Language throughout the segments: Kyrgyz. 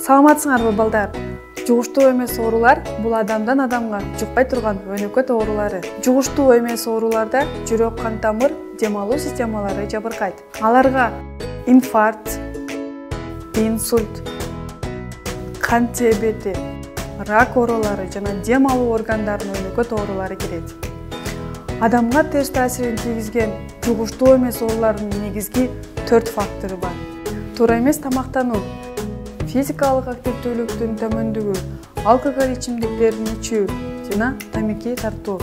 Саламатсыңарбы балдар? Жугуштуу эмес оорулар бул адамдан адамга жукпай турган өнөкөт оорулары. Жугуштуу эмес ооруларда жүрөк, кан тамыр, дем алуу системалары жабыркайт. Аларга инфаркт, инсульт, кан диабети, рак оорулары жана дем алуу органдарынын өнөкөт оорулары кирет. Адамга терс таасирин тийгизген жугуштуу эмес оорулардын негизги 4 фактору бар. Туура эмес тамактануу, физикалык активдүүлүктүн төмөндүгү, алкоголь ичимдиктерин ичүү жана тамаки тартуу.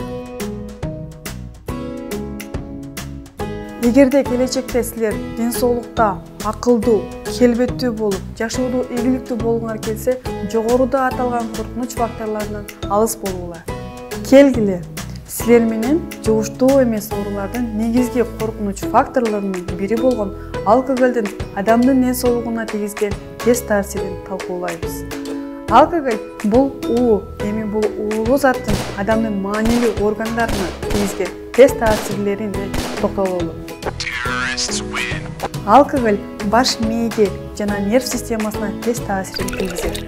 Эгерде келечекте силер ден соолукта акылдуу, келбеттүү болуп, жашоодо ийгиликтүү болгуңар келсе, жогоруда аталган коркунуч факторлорунан алыс болгула. Келгиле, силер менен жугуштуу эмес оорулардын негизги коркунуч факторлорунун бири болгон алкоголдун адамдын ден соолугуна тийгизген терс таасирин талкуулайбыз. Алкоголь бул эми бул уулуу заттын адамдын маанилүү органдарына тийгизген терс таасирлерине токтололу. Алкоголь баш мээге жана нерв системасына терс таасирин тийгизет.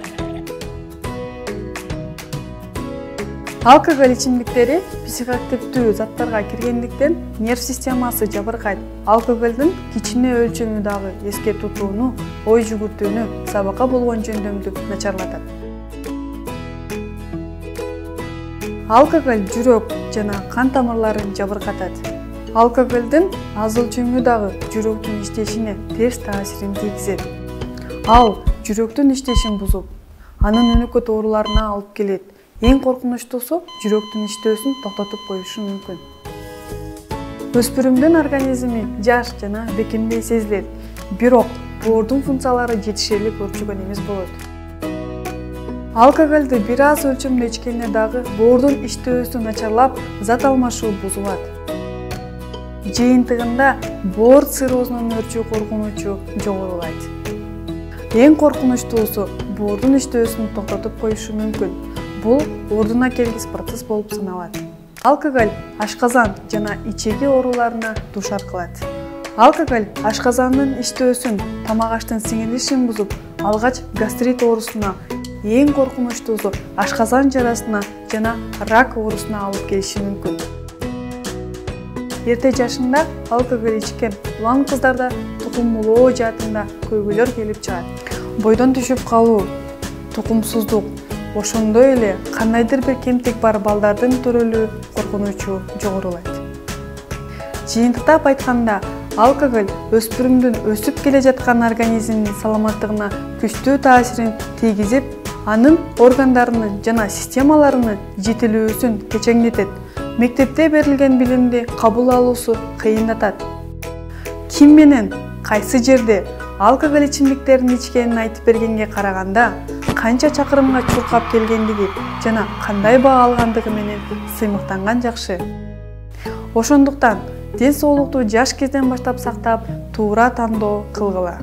Алкоголь ичимдиктери психоактивдүү заттарга киргендиктен нерв системасы жабыркайт. Алкоголдун кичине өлчөмү дагы эске тутууну, ой жүгүртүүнү, сабакка болгон жөндөмдү начарлатат. Алкоголь жүрөк жана кан тамырларын жабыркатат. Алкоголдун аз өлчөмү дагы жүрөктүн иштешине терс таасирин тийгизет. Ал жүрөктүн иштешин бузуп, анын өнөкөт ооруларына алып келет. Эң коркунучтуусу жүрөктүн иштөөсүн токтотуп коюшу мүмкүн. Өспүрүмдүн организми жаш жана бекемдей сезилет, бирок боордун функциялары жетишерлик өрчүгөн эмес болот. Алкоголду бир аз өлчөмдө ичкенде дагы боордун иштөөсү начарлап, зат алмашуу бузулат. Жыйынтыгында боор циррозунун өрчүү коркунучу жогорулайт. Эң коркунучтуусу боордун иштөөсүн токтотуп коюшу мүмкүн. Бул ордуна келгис процесс болуп саналат. Алкоголь ашказан жана ичеги ооруларына дуушар кылат. Алкоголь ашказандын иштөөсүн, тамак аштын сиңирилишин бузуп, алгач гастрит оорусуна, эң коркунучтуусу ашказан жарасына жана рак оорусуна алып келиши мүмкүн. Эрте жашында алкоголь ичкен улан кыздарда тукумулоо жаатында көйгөйлөр келип чыгат. Бойдон түшүп калуу, тукумсуздук, ошондой эле кандайдыр бир кемтик бар балдардын төрөлүү коркунучу жогорулайт. Жыйынтыктап айтканда, алкоголь өспүрүмдүн өсүп келе жаткан организмдин саламаттыгына күчтүү таасирин тийгизип, анын органдарынын жана системаларынын жетилүүсүн кечеңдетет. Мектепте берилген билимди кабыл алуусу кыйындатат. Ким менен, кайсы жерде алкоголь ичимдиктерин ичкенин айтып бергенге караганда, канча чакырымга чуркап келгендиги жана кандай баа алгандыгы менен сыймыктанган жакшы. Ошондуктан ден соолукту жаш кезден баштап сактап, туура тандоо кылгыла.